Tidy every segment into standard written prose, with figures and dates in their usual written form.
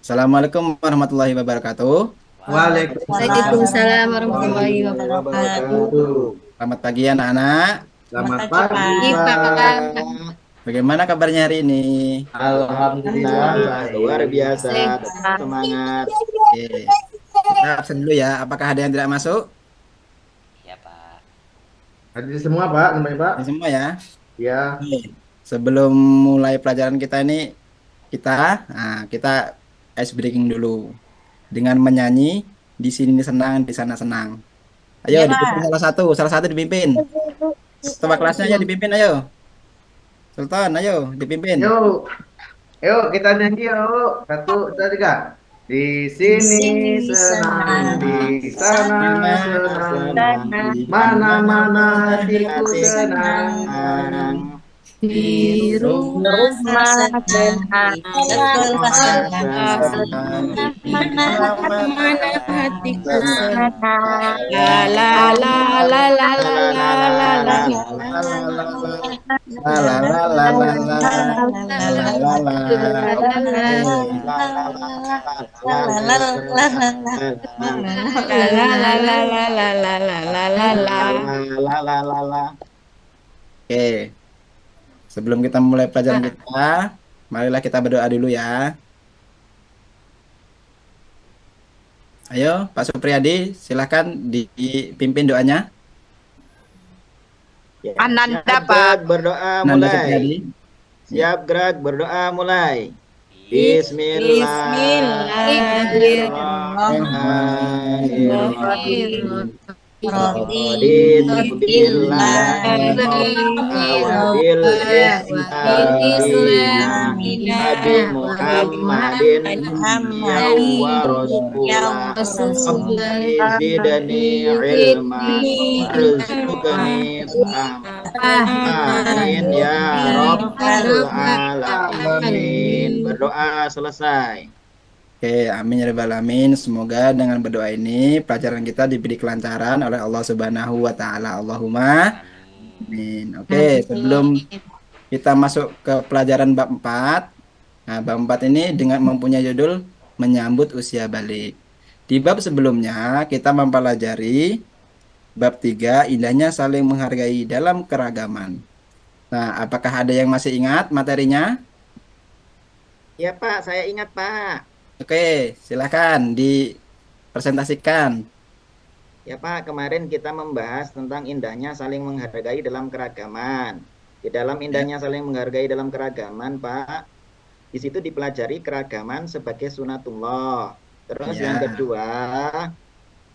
Assalamualaikum warahmatullahi wabarakatuh. Waalaikumsalam Waalaikumsalam warahmatullahi warahmatullahi wabarakatuh. wabarakatuh. Selamat pagi anak-anak. Selamat Pagi, pagi, Pak. Pak. Bagaimana kabarnya hari ini? Alhamdulillah, luar biasa. Tetap Sehat. semangat. Oke. Kita absen dulu ya. Apakah ada yang tidak masuk? Ya Pak. Hadir semua, Pak. Namanya, Pak. Ini semua ya. Ya. Oke. Sebelum mulai pelajaran kita ini, kita ice breaking dulu dengan menyanyi di sini senang, di sana senang. Ayo Iya, dipimpin Pak. salah satu dipimpin. Coba kelasnya ayo dipimpin ayo. Sultan, ayo dipimpin. Yuk, yuk kita nyanyi yuk. Satu, dua, tiga. Di Di sini sini senang, senang, di di sana sana senang. senang, Mana-mana hatiku hati senang. senang. Di Di rumah senang, di sekolah senang, mana hatiku senang. La la la la la la la la la. La la la la la la la la la. Oke. Oke. Sebelum kita mulai pelajaran kita, marilah kita berdoa dulu ya. Ayo, Pak Supriyadi, silahkan dipimpin doanya. Ananda, Siap Pak. gerak berdoa Nanda mulai. Supriyadi. Siap gerak berdoa mulai. Bismillahirrahmanirrahim. Raditu billahi wa bil islami Nabi Muhammadin ya Rasulullah zidni ilma warzuqni fahma amin ya rabbal alamin. Berdoa selesai. Oke, amin ya rabbal alamin. Semoga dengan berdoa ini pelajaran kita diberi kelancaran oleh Allah Subhanahu wa taala. Allahumma amin. Oke, sebelum kita masuk ke pelajaran bab 4. Nah, bab 4 ini dengan mempunyai judul menyambut usia balik. Di bab sebelumnya kita mempelajari bab 3 indahnya saling menghargai dalam keragaman. Nah, apakah ada yang masih ingat materinya? Ya Pak, saya ingat Pak. Oke, silakan dipresentasikan. Ya Pak, kemarin kita membahas tentang indahnya saling menghargai dalam keragaman. Di dalam indahnya saling menghargai dalam keragaman, Pak, di situ dipelajari keragaman sebagai sunatullah. Terus Ya. yang kedua,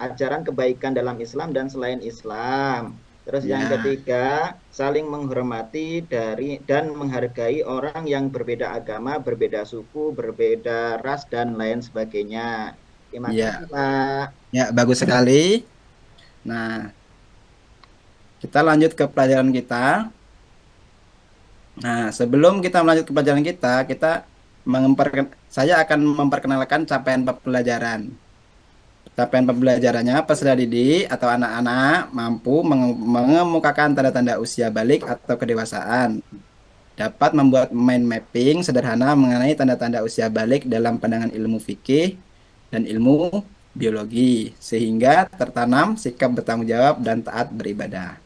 ajaran kebaikan dalam Islam dan selain Islam. Terus yang Ya. ketiga, saling menghormati dan menghargai orang yang berbeda agama, berbeda suku, berbeda ras dan lain sebagainya. Terima Ya. kasih, Pak. Ya, bagus sekali. Nah, kita lanjut ke pelajaran kita. Nah, sebelum kita melanjut ke pelajaran kita saya akan memperkenalkan capaian pembelajaran. Capaian pembelajarannya peserta didik atau anak-anak mampu mengemukakan tanda-tanda usia balik atau kedewasaan. Dapat membuat mind mapping sederhana mengenai tanda-tanda usia balik dalam pandangan ilmu fikih dan ilmu biologi, sehingga tertanam sikap bertanggung jawab dan taat beribadah.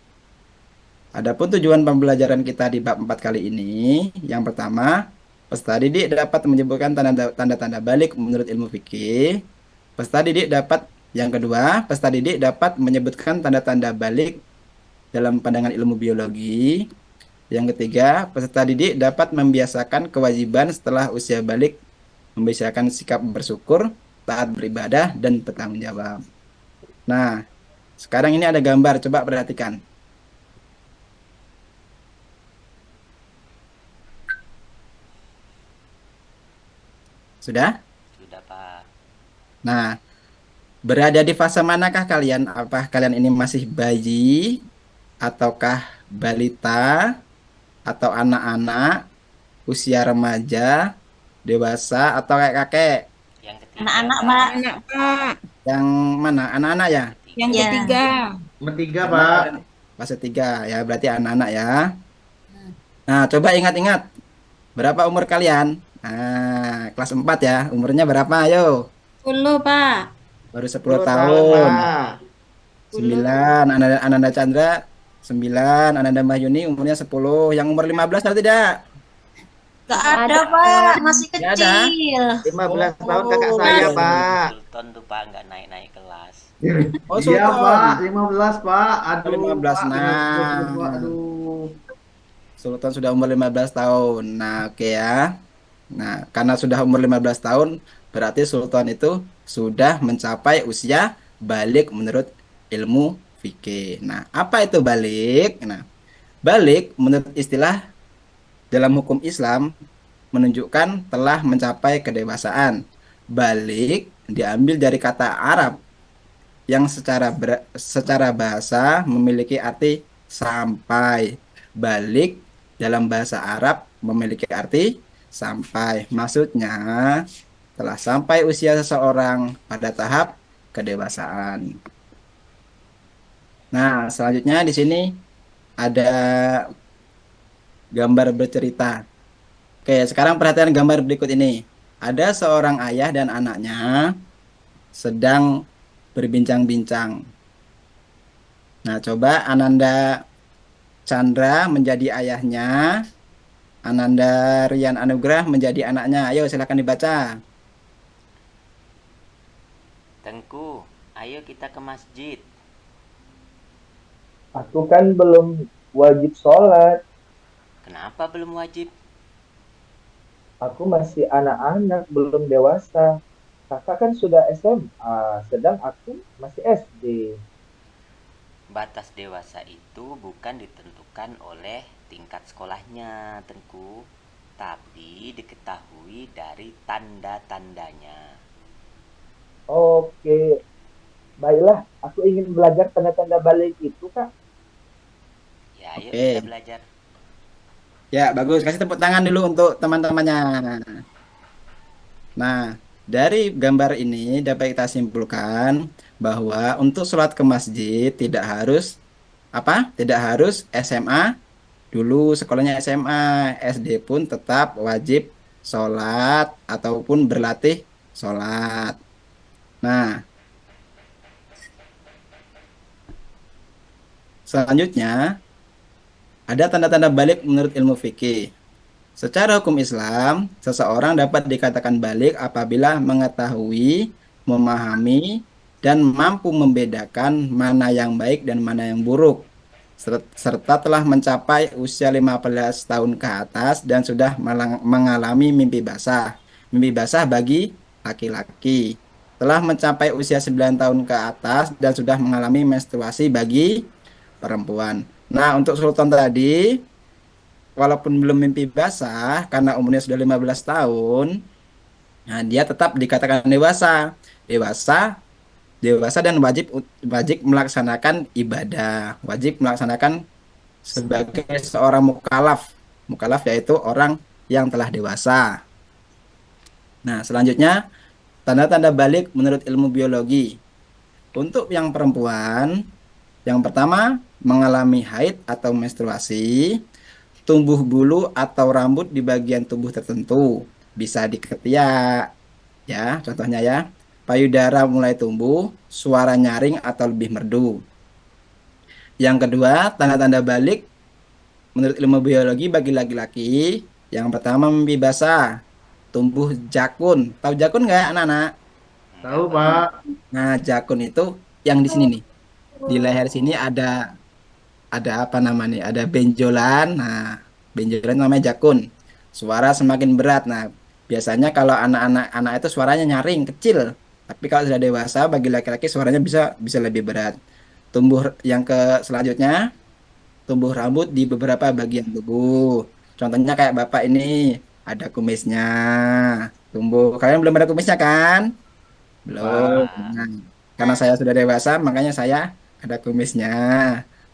Adapun tujuan pembelajaran kita di bab 4 kali ini, yang pertama, peserta didik dapat menyebutkan tanda-tanda balik menurut ilmu fikih. Yang kedua, peserta didik dapat menyebutkan tanda-tanda balik dalam pandangan ilmu biologi. Yang ketiga, peserta didik dapat membiasakan kewajiban setelah usia balik, membiasakan sikap bersyukur, taat beribadah, dan bertanggung jawab. Nah, sekarang ini ada gambar, coba perhatikan. Sudah? Sudah Pak. Nah, berada di fase manakah kalian? Apakah kalian ini masih bayi, ataukah balita, atau anak-anak, usia remaja, dewasa, atau kakek-kakek? Yang ketiga Anak-anak, Pak. Pak. Anak, Pak. Yang mana? Anak-anak ya? Yang Ya. ketiga. Bertiga, Karena Pak. kalian fase 3 ya, berarti anak-anak ya. Nah, coba ingat-ingat berapa umur kalian? Kelas 4 ya. Umurnya berapa? Ayo. 10, Pak. Baru 10 10 tahun, tahun. Pak. 10. 9. Ananda Chandra 9. Ananda Mahyuni umurnya 10. Yang umur 15 tahu tidak? Gak Nggak ada, ada, Pak. Pak. Masih Nggak ada. kecil. 15 tahun kakak Oh, saya, iya, iya, iya. Pak. Sultan tuh Pak nggak naik-naik kelas. Oh, Iya Pak, Sultan. 15 Pak. Oh, Aduh 15. Pak, dengan sebut Pak. Nah, Aduh. Sultan sudah umur 15 tahun. Nah, oke ya. Nah, karena sudah umur 15 tahun, berarti Sultan itu sudah mencapai usia balik menurut ilmu fikih. Nah, apa itu balik? Nah, balik menurut istilah dalam hukum Islam menunjukkan telah mencapai kedewasaan. Balik diambil dari kata Arab yang secara bahasa memiliki arti sampai. Balik dalam bahasa Arab memiliki arti sampai. Maksudnya telah sampai usia seseorang pada tahap kedewasaan. Nah, selanjutnya di sini ada gambar bercerita. Oke, sekarang perhatian gambar berikut ini. Ada seorang ayah dan anaknya sedang berbincang-bincang. Nah, coba Ananda Chandra menjadi ayahnya, Ananda Rian Anugrah menjadi anaknya. Ayo silakan dibaca. Tengku, ayo kita ke masjid. Aku kan belum wajib sholat. Kenapa belum wajib? Aku masih anak-anak, belum dewasa. Kakak kan sudah SMA, sedang aku masih SD. Batas dewasa itu bukan ditentukan oleh tingkat sekolahnya, Tengku, tapi diketahui dari tanda-tandanya. Oke, baiklah. Aku ingin belajar tanda-tanda balik itu, Kak. Ya, ayo Oke. kita belajar. Ya, bagus. Kasih tepuk tangan dulu untuk teman-temannya. Nah, dari gambar ini dapat kita simpulkan bahwa untuk sholat ke masjid tidak harus apa? Tidak harus SMA dulu sekolahnya SMA, SD pun tetap wajib sholat ataupun berlatih sholat. Nah, selanjutnya ada tanda-tanda balik menurut ilmu fikih. Secara hukum Islam, seseorang dapat dikatakan balik apabila mengetahui, memahami, dan mampu membedakan mana yang baik dan mana yang buruk, serta telah mencapai usia 15 tahun ke atas dan sudah mengalami mimpi basah. Mimpi basah bagi laki-laki. Telah mencapai usia 9 tahun ke atas dan sudah mengalami menstruasi bagi perempuan. Nah, untuk Sultan tadi, walaupun belum mimpi basah karena umurnya sudah 15 tahun, nah dia tetap dikatakan dewasa. Dewasa, dewasa dan wajib wajib melaksanakan ibadah, wajib melaksanakan sebagai seorang mukallaf. Mukallaf yaitu orang yang telah dewasa. Nah, selanjutnya tanda-tanda balik menurut ilmu biologi. Untuk yang perempuan, yang pertama mengalami haid atau menstruasi, tumbuh bulu atau rambut di bagian tubuh tertentu, bisa di ketiak, ya, contohnya ya. Payudara mulai tumbuh, suara nyaring atau lebih merdu. Yang kedua, tanda-tanda balik menurut ilmu biologi bagi laki-laki, yang pertama mimpi basah, tumbuh jakun. Tahu jakun nggak anak-anak? Tahu Enggak, Pak. Nah, jakun itu yang di sini nih. Di leher sini ada apa namanya? Ada benjolan. Nah, benjolan namanya jakun. Suara semakin berat. Nah, biasanya kalau anak-anak itu suaranya nyaring, kecil. Tapi kalau sudah dewasa bagi laki-laki suaranya bisa bisa lebih berat. Tumbuh yang ke selanjutnya, tumbuh rambut di beberapa bagian tubuh. Contohnya kayak Bapak ini ada kumisnya. Tumbuh. Kalian belum ada kumisnya kan? Belum. Pak. enggak. Nah, karena saya sudah dewasa, makanya saya ada kumisnya,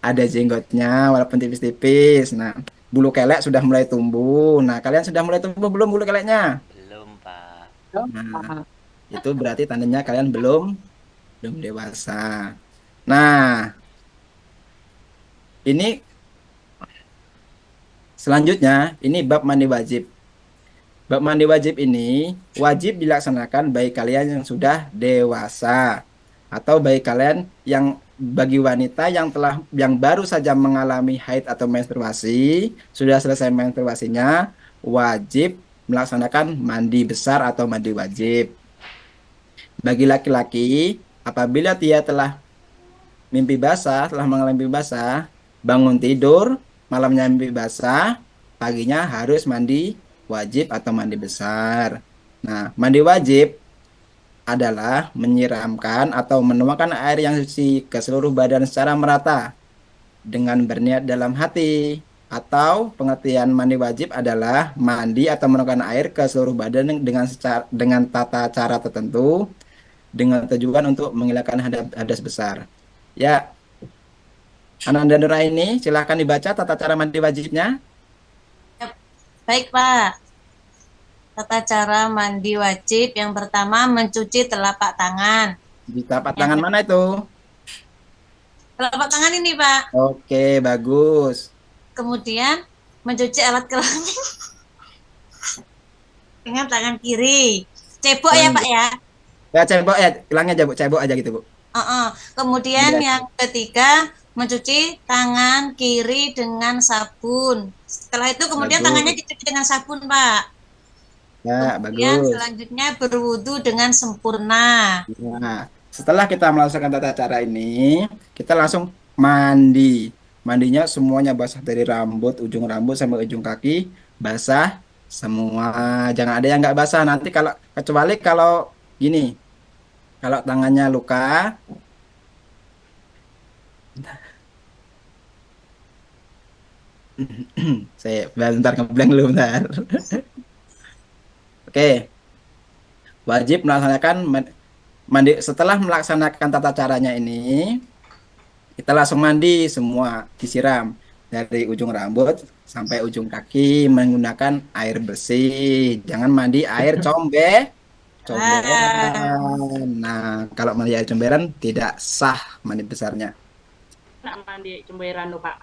ada jenggotnya, walaupun tipis-tipis. Nah, bulu kelek sudah mulai tumbuh. Nah, kalian sudah mulai tumbuh belum bulu keleknya? Belum, Pak. Nah, itu berarti tandanya kalian belum belum dewasa. Nah, ini selanjutnya ini bab mandi wajib. Bab mandi wajib ini wajib dilaksanakan bagi kalian yang sudah dewasa atau bagi kalian yang bagi wanita yang baru saja mengalami haid atau menstruasi, sudah selesai menstruasinya, wajib melaksanakan mandi besar atau mandi wajib. Bagi laki-laki, apabila dia telah telah mengalami mimpi basah, bangun tidur, malamnya mimpi basah, paginya harus mandi wajib atau mandi besar. Nah, mandi wajib adalah menyiramkan atau menuangkan air yang suci ke seluruh badan secara merata dengan berniat dalam hati. Atau pengertian mandi wajib adalah mandi atau menuangkan air ke seluruh badan dengan tata cara tertentu dengan tujuan untuk menghilangkan hadas besar. Ya, Ananda Nuraini, silahkan dibaca tata cara mandi wajibnya. Baik, Pak. Tata cara mandi wajib yang pertama mencuci telapak tangan. Di telapak tangan mana itu? Telapak tangan ini, Pak. Oke, bagus. Kemudian mencuci alat kelamin dengan tangan kiri. Cebok ya, Pak ya. Ya, cebok ya, hilangnya cebok aja gitu, Bu. Kemudian Iya. yang ketiga mencuci tangan kiri dengan sabun. Setelah itu kemudian Bagus. tangannya dicuci dengan sabun, Pak. Ya, Kemudian bagus. selanjutnya berwudu dengan sempurna. Nah, setelah kita melaksanakan tata cara ini, kita langsung mandi. Mandinya semuanya basah dari ujung rambut sampai ujung kaki, basah semua. Jangan ada yang nggak basah. Nanti kecuali kalau gini, kalau tangannya luka, saya bentar ngeblank dulu bentar. Oke, wajib melaksanakan mandi. Setelah melaksanakan tata caranya ini, kita langsung mandi semua, disiram dari ujung rambut sampai ujung kaki menggunakan air bersih. Jangan mandi air comberan. Nah, kalau mandi air comberan tidak sah mandi besarnya. Nak mandi cemberan tuh Pak.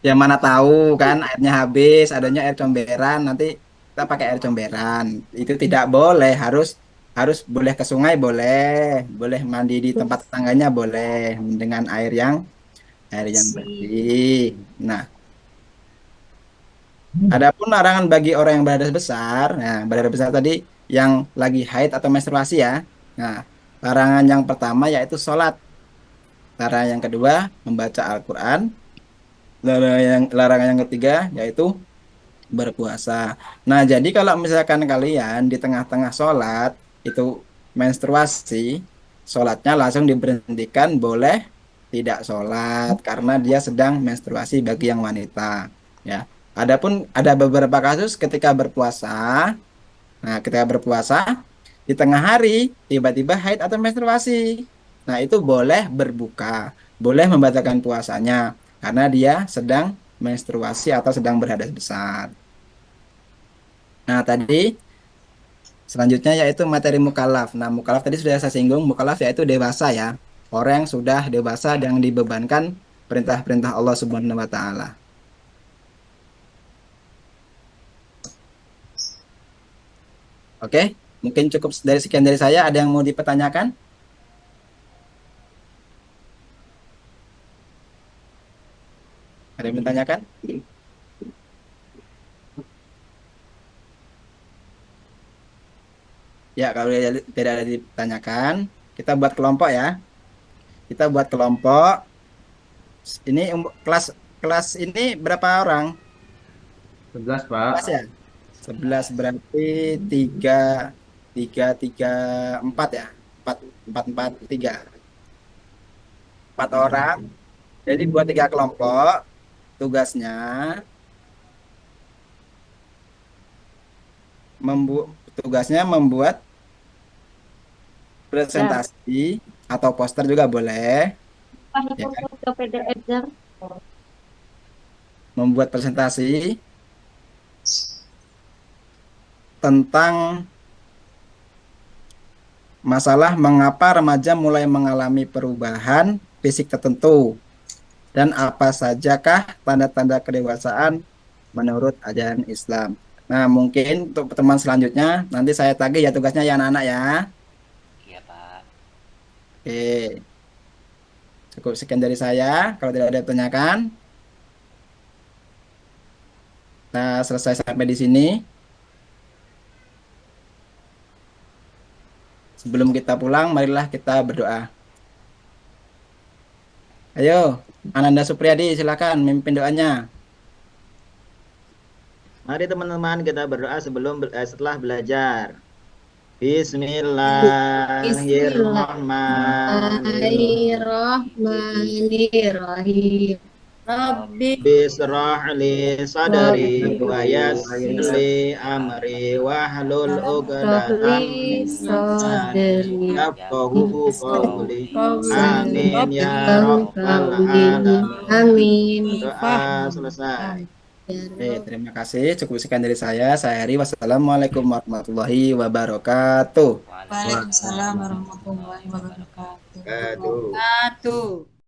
Yang mana tahu kan airnya habis, adanya air comberan, nanti kita pakai air comberan. Itu tidak boleh, harus harus boleh ke sungai boleh mandi di tempat tetangganya boleh dengan air yang bersih. Nah, adapun larangan bagi orang yang berhadas besar, nah berhadas besar tadi yang lagi haid atau menstruasi ya. Nah, larangan yang pertama yaitu sholat. Larangan yang kedua membaca Al-Quran. Larangan yang ketiga yaitu berpuasa. Nah, jadi kalau misalkan kalian di tengah-tengah sholat itu menstruasi, sholatnya langsung diberhentikan, boleh tidak sholat karena dia sedang menstruasi bagi yang wanita. Ya. Adapun ada beberapa kasus ketika berpuasa. Nah, ketika berpuasa di tengah hari tiba-tiba haid atau menstruasi. Nah, itu boleh berbuka, boleh membatalkan puasanya karena dia sedang menstruasi atau sedang berhadas besar. Nah, tadi selanjutnya yaitu materi mukallaf. Nah, mukallaf tadi sudah saya singgung, mukallaf yaitu dewasa ya. Orang yang sudah dewasa yang dibebankan perintah-perintah Allah Subhanahu wa taala. Oke, mungkin cukup sekian dari saya. Ada yang mau dipertanyakan? Ada yang bertanyakan? Ya, kalau tidak ada ditanyakan, kita buat kelompok ya. Kita buat kelompok. Ini kelas ini berapa orang? 11 Pak. Kelas ya? 11 berarti 3 3 3 4 ya. 4 4 4 3. 4 orang. Jadi buat 3 kelompok. Tugasnya membuat presentasi atau poster juga boleh. Ya kan? Membuat presentasi tentang masalah mengapa remaja mulai mengalami perubahan fisik tertentu dan apa sajakah tanda-tanda kedewasaan menurut ajaran Islam. Nah, mungkin untuk pertemuan selanjutnya nanti saya tagih ya tugasnya ya anak-anak ya. Iya, Pak. Oke, cukup sekian dari saya. Kalau tidak ada yang ditanyakan, kita selesai sampai di sini. Sebelum kita pulang, marilah kita berdoa. Ayo, Ananda Supriyadi, silakan mimpin doanya. Mari teman-teman kita berdoa setelah belajar. Bismillahirrahmanirrahim. Rabbi Bisrah li sadari wa yassir Rabbi li amri wahlul uqdatam Rabbi min lisani Sadri yafqahu qawli. Amin ya rabbal Amin. alamin. Amin. Doa selesai. Oke, terima kasih. Cukup sekian dari saya. Saya Heri. Wassalamualaikum warahmatullahi wabarakatuh. Waalaikumsalam Waalaikumsalam warahmatullahi wabarakatuh. Aduh. Wabarakatuh.